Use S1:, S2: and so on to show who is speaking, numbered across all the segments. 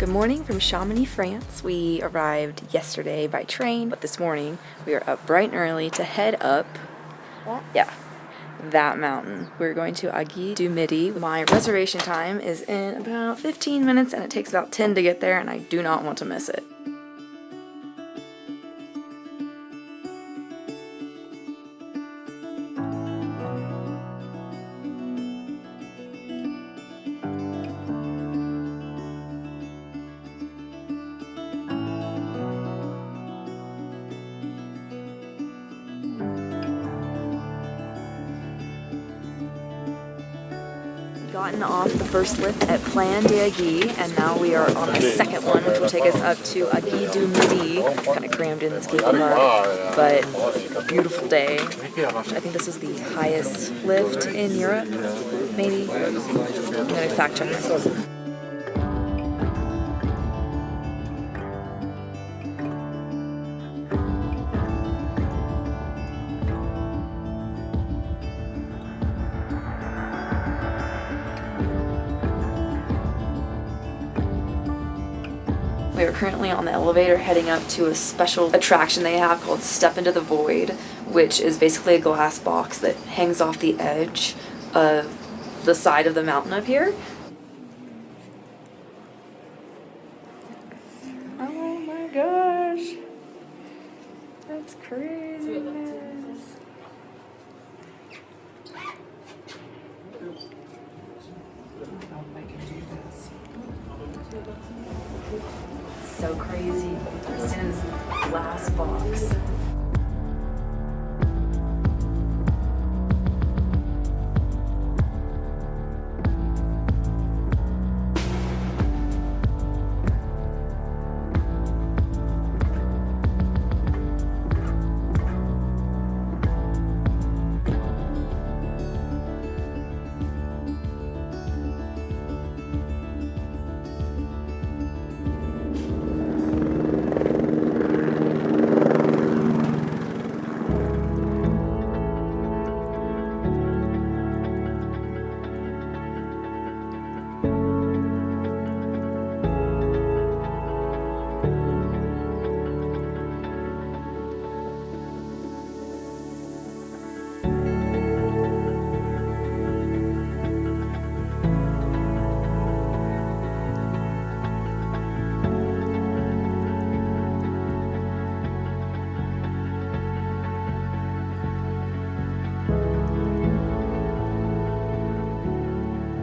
S1: Good morning from Chamonix, France. We arrived yesterday by train, but this morning we are up bright and early to head up, that mountain. We're going to Aiguille du Midi. My reservation time is in about 15 minutes and it takes about 10 to get there, and I do not want to miss it. Gotten off the first lift at Plan d'Aiguille, and now we are on the second one, which will take us up to Aiguille du Midi. Kind of crammed in this cable car, but a beautiful day. I think this is the highest lift in Europe, maybe. I'm going to fact check myself. We are currently on the elevator heading up to a special attraction they have called Step Into the Void, which is basically a glass box that hangs off the edge of the side of the mountain up here. Oh my gosh, that's craziness. So crazy. It's in this glass box.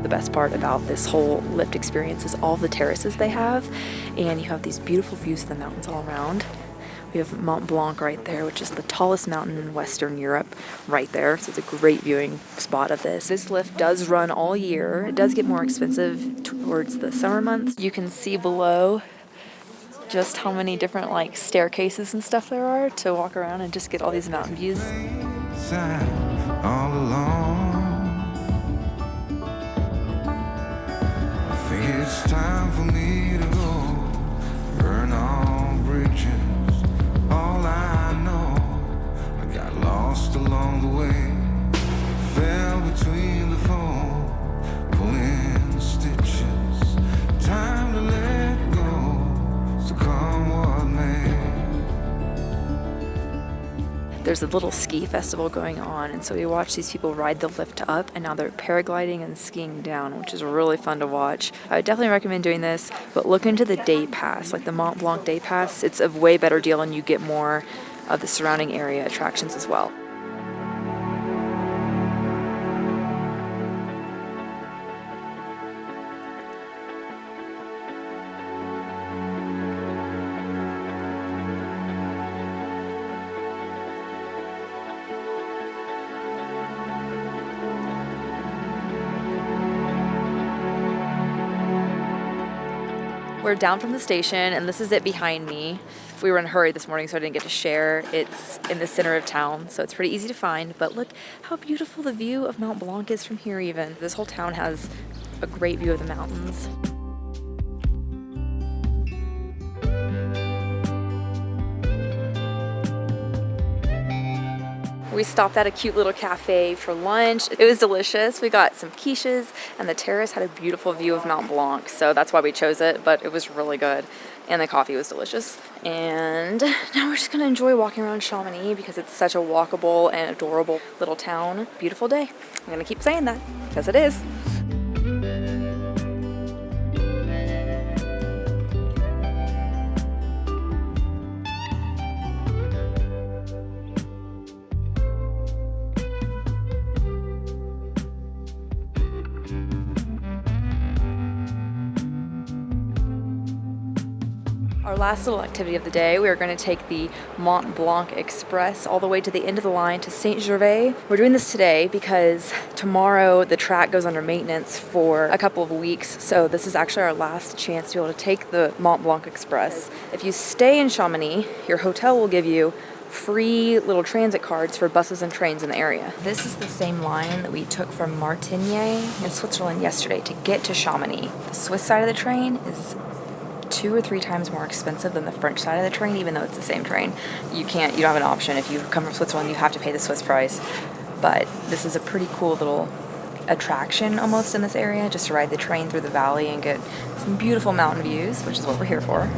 S1: The best part about this whole lift experience is all the terraces they have, and you have these beautiful views of the mountains all around. We have Mont Blanc right there, which is the tallest mountain in Western Europe right there, so it's a great viewing spot of this. This lift does run all year. It does get more expensive towards the summer months. You can see below just how many different staircases and stuff there are to walk around and just get all these mountain views.
S2: All alone, it's time for me to go, burn all bridges. All I know, I got lost along the way, fell between the foam, pulling stitches. Time to let go, so come what may.
S1: There's a little ski festival going on, and so we watch these people ride the lift up, and now they're paragliding and skiing down, which is really fun to watch. I would definitely recommend doing this, but look into the day pass, like the Mont Blanc day pass. It's a way better deal, and you get more of the surrounding area attractions as well. We're down from the station, and this is it behind me. We were in a hurry this morning, so I didn't get to share. It's in the center of town, so it's pretty easy to find, but look how beautiful the view of Mont Blanc is from here even. This whole town has a great view of the mountains. We stopped at a cute little cafe for lunch. It was delicious. We got some quiches, and the terrace had a beautiful view of Mont Blanc, so that's why we chose it, but it was really good, and the coffee was delicious. And now we're just gonna enjoy walking around Chamonix because it's such a walkable and adorable little town. Beautiful day. I'm gonna keep saying that, because it is. Our last little activity of the day, we are going to take the Mont-Blanc Express all the way to the end of the line to Saint-Gervais. We're doing this today because tomorrow the track goes under maintenance for a couple of weeks, so this is actually our last chance to be able to take the Mont-Blanc Express. If you stay in Chamonix, your hotel will give you free little transit cards for buses and trains in the area. This is the same line that we took from Martigny in Switzerland yesterday to get to Chamonix. The Swiss side of the train is 2 or 3 times more expensive than the French side of the train, even though it's the same train. You don't have an option. If you come from Switzerland, you have to pay the Swiss price. But this is a pretty cool little attraction almost in this area, just to ride the train through the valley and get some beautiful mountain views, which is what we're here for.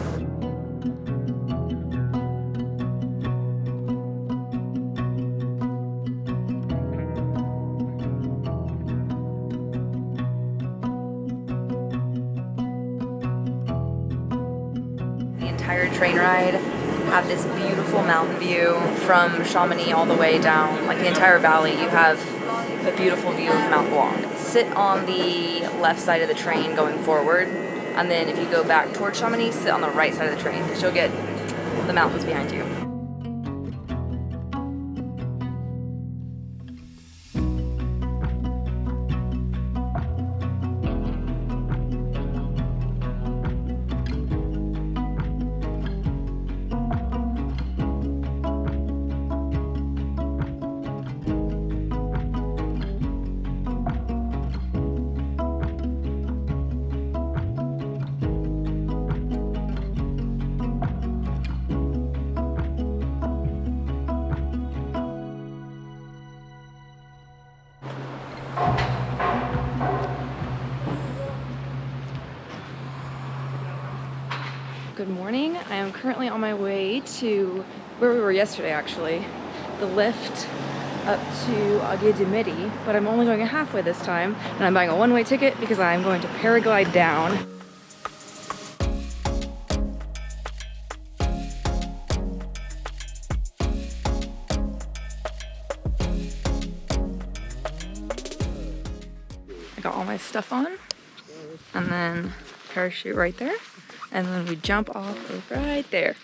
S1: Train ride, have this beautiful mountain view from Chamonix all the way down, like the entire valley. You have a beautiful view of Mont Blanc. Sit on the left side of the train going forward, and then if you go back towards Chamonix, sit on the right side of the train because you'll get the mountains behind you. Good morning. I am currently on my way to where we were yesterday, actually. The lift up to Aiguille du Midi, but I'm only going halfway this time, and I'm buying a one-way ticket because I'm going to paraglide down. I got all my stuff on, and then parachute right there. And then we jump off right there.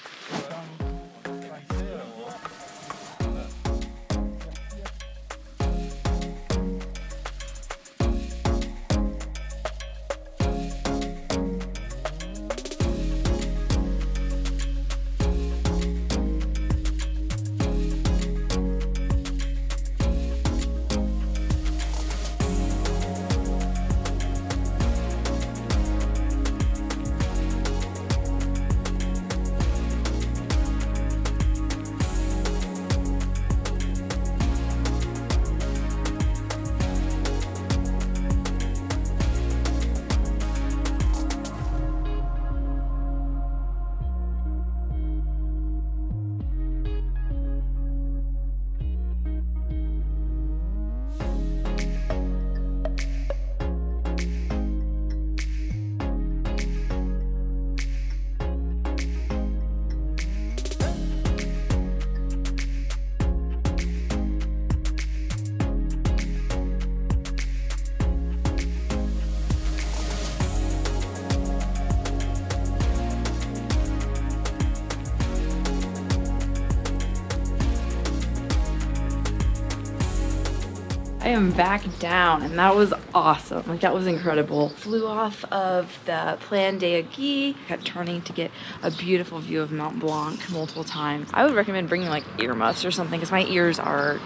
S1: I am back down, and that was awesome. Like, that was incredible. Flew off of the Plan d'Aiguille, kept turning to get a beautiful view of Mont Blanc multiple times. I would recommend bringing like earmuffs or something because my ears are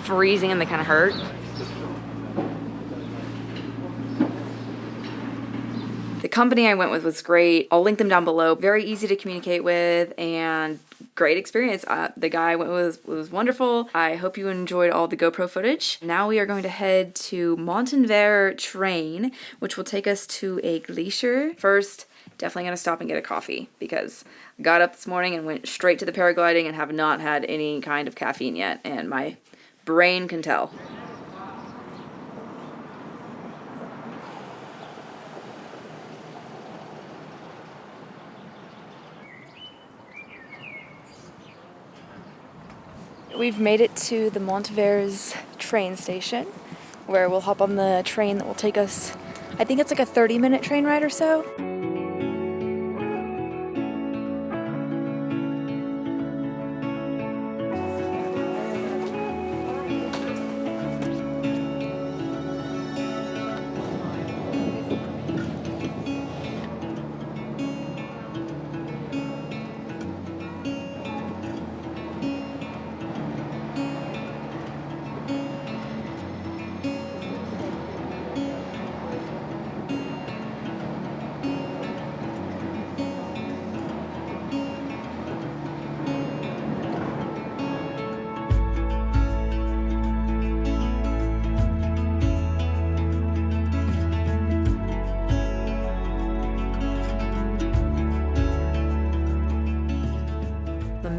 S1: freezing and they kind of hurt. The company I went with was great. I'll link them down below. Very easy to communicate with and great experience. The guy was wonderful. I hope you enjoyed all the GoPro footage. Now we are going to head to Montenvers Train, which will take us to a glacier. First, definitely going to stop and get a coffee because I got up this morning and went straight to the paragliding and have not had any kind of caffeine yet, and my brain can tell. We've made it to the Montenvers train station, where we'll hop on the train that will take us, I think it's like a 30-minute train ride or so.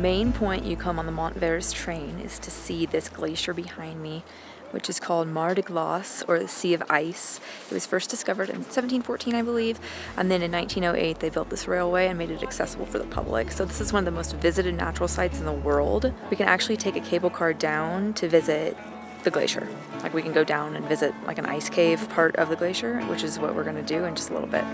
S1: Main point you come on the Montenvers train is to see this glacier behind me, which is called Mar de Glace, or the Sea of Ice. It was first discovered in 1714, I believe, and then in 1908 they built this railway and made it accessible for the public. So this is one of the most visited natural sites in the world. We can actually take a cable car down to visit the glacier. Like, we can go down and visit like an ice cave part of the glacier, which is what we're going to do in just a little bit.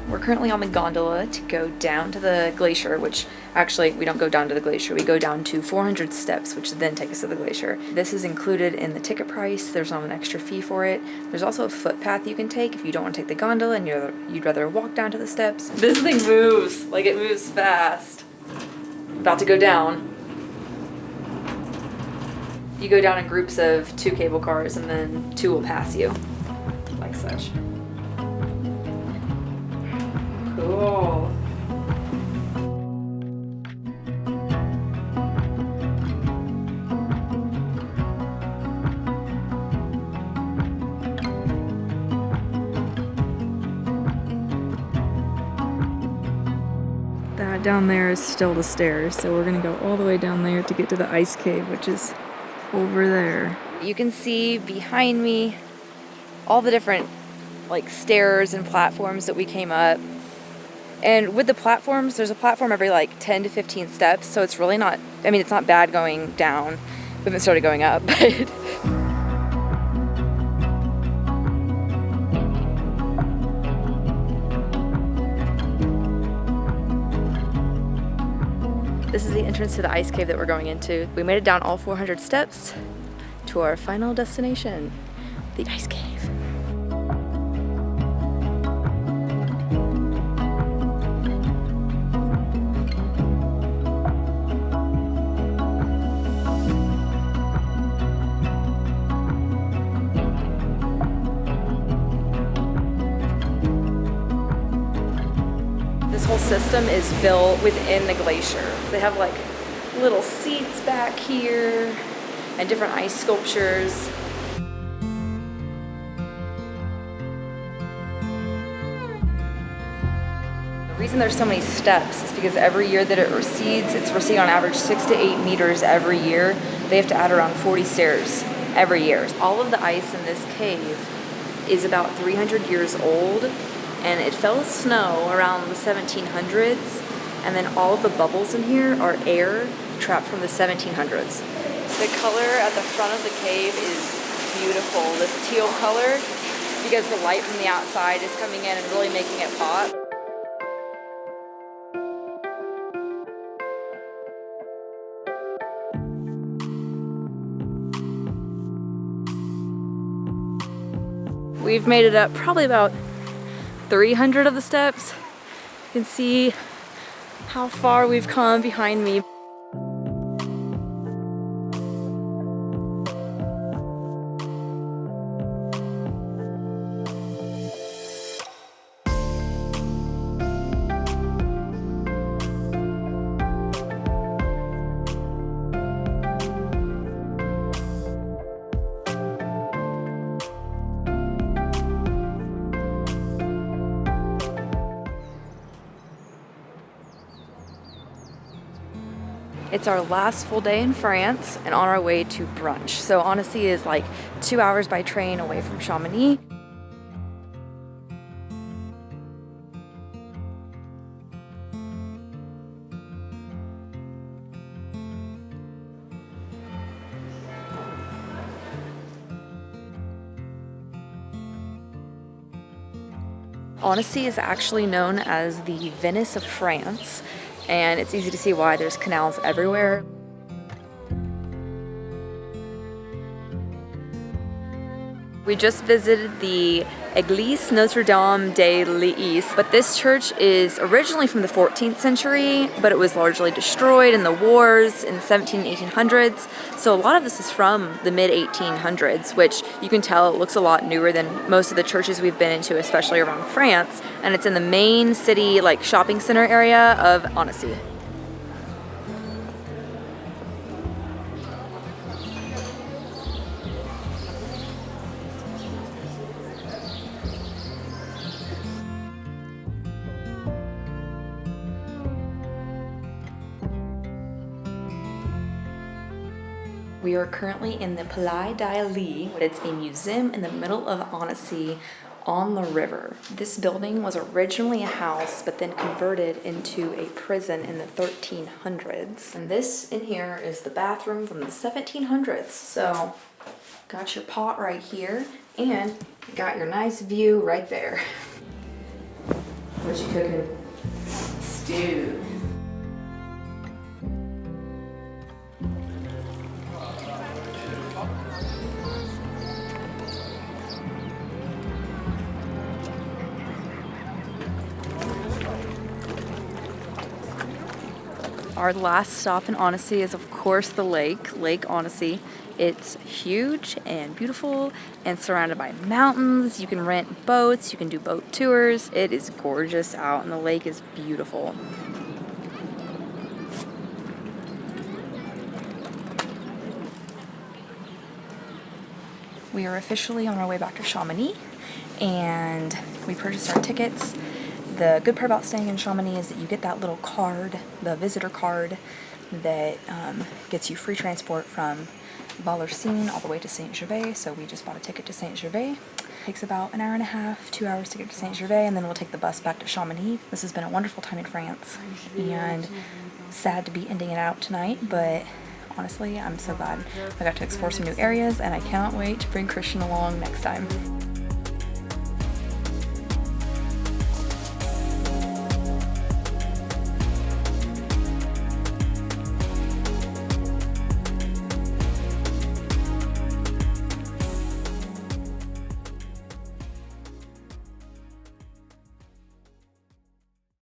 S1: We're currently on the gondola to go down to the glacier, which actually we don't go down to the glacier, we go down to 400 steps, which then take us to the glacier. This is included in the ticket price. There's not an extra fee for it. There's also a footpath you can take if you don't want to take the gondola and you'd rather walk down to the steps. This thing moves, like it moves fast. About to go down. You go down in groups of 2 cable cars and then 2 will pass you, like such. Cool. That down there is still the stairs, so we're gonna go all the way down there to get to the ice cave, which is over there. You can see behind me all the different like stairs and platforms that we came up. And with the platforms, there's a platform every like 10 to 15 steps, so it's really not, I mean, it's not bad going down. We haven't started going up, but this is the entrance to the ice cave that we're going into. We made it down all 400 steps to our final destination, the ice cave. This whole system is built within the glacier. They have like little seats back here and different ice sculptures. The reason there's so many steps is because every year that it recedes, it's receding on average 6 to 8 meters every year. They have to add around 40 stairs every year. All of the ice in this cave is about 300 years old, and it fell as snow around the 1700s. And then all of the bubbles in here are air trap from the 1700s. The color at the front of the cave is beautiful, this teal color, because the light from the outside is coming in and really making it pop. We've made it up probably about 300 of the steps. You can see how far we've come behind me. It's our last full day in France and on our way to brunch. So Annecy is like 2 hours by train away from Chamonix. Annecy is actually known as the Venice of France, and it's easy to see why. There's canals everywhere. We just visited the Église Notre-Dame de l'Is, but this church is originally from the 14th century, but it was largely destroyed in the wars in the 1800s. So a lot of this is from the mid-1800s, which you can tell it looks a lot newer than most of the churches we've been into, especially around France. And it's in the main city, like shopping center area of Annecy. We are currently in the Palais d'Ailly. It's a museum in the middle of Annecy on the river. This building was originally a house, but then converted into a prison in the 1300s. And this in here is the bathroom from the 1700s. So, got your pot right here, and you got your nice view right there. What you cooking? Stew. Our last stop in Annecy is, of course, the lake, Lake Annecy. It's huge and beautiful and surrounded by mountains. You can rent boats, you can do boat tours. It is gorgeous out and the lake is beautiful. We are officially on our way back to Chamonix and we purchased our tickets. The good part about staying in Chamonix is that you get that little card, the visitor card, that gets you free transport from Vallorcine all the way to Saint-Gervais. So we just bought a ticket to Saint-Gervais. Takes about an hour and a half, 2 hours to get to Saint-Gervais, and then we'll take the bus back to Chamonix. This has been a wonderful time in France, and sad to be ending it out tonight, but honestly, I'm so glad I got to explore some new areas, and I cannot wait to bring Christian along next time.